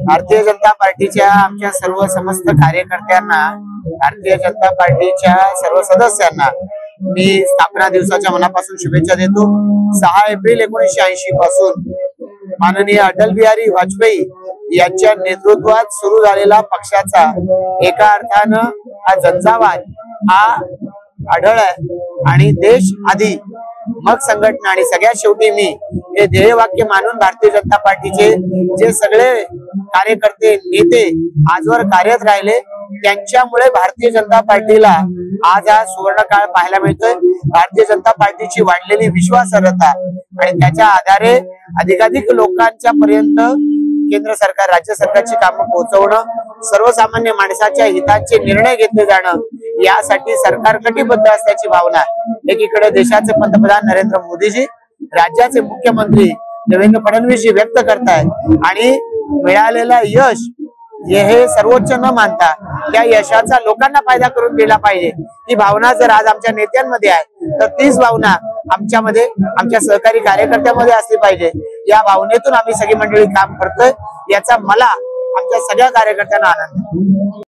भारतीय जनता पार्टीच्या आमच्या सर्व समस्त कार्यकर्त्यांना, भारतीय जनता पार्टीच्या सर्व सदस्यांना मी स्थापना दिवसाच्या मनापासून शुभेच्छा देतो। 6 एप्रिल 1980 पासून माननीय अटल बिहारी वाजपेयी यांच्या नेतृत्वात सुरू झालेला पक्षाचा एका अर्थानं हा झंझावात हा आढळ आहे आणि देश आधी मग संघटना आणि सगळ्यात शेवटी मी हे ध्येयवाक्य मानून भारतीय जनता पार्टीचे जे सगळे कार्यकर्ते नेते आजवर कार्यरत राहिले त्यांच्यामुळे भारतीय जनता पार्टीला आज हा सुवर्ण काळ पाहायला मिळतोय। भारतीय जनता पार्टीची वाढलेली विश्वासार्हता आणि त्याच्या आधारे अधिकाधिक लोकांच्या पर्यंत केंद्र सरकार राज्य सरकारची कामं पोहोचवणं, सर्वसामान्य माणसाच्या हिताचे निर्णय घेतले जाणं यासाठी सरकार कटिबद्ध असल्याची भावना एकीकडे देशाचे पंतप्रधान नरेंद्र मोदीजी, राज्याचे मुख्यमंत्री देवेंद्र फडणवीसजी व्यक्त करतायत आणि मिळालेला यश हे सर्वोच्च न मानता त्या यशाचा लोकांना फायदा करून दिला पाहिजे ही भावना जर आज आमच्या नेत्यांमध्ये आहे तर तीच भावना आमच्यामध्ये आमच्या सहकारी कार्यकर्त्यांमध्ये असली पाहिजे। या भावनेतून आम्ही सगळी मंडळी काम करतोय याचा मला आमच्या सगळ्या कार्यकर्त्यांना आनंद आहे।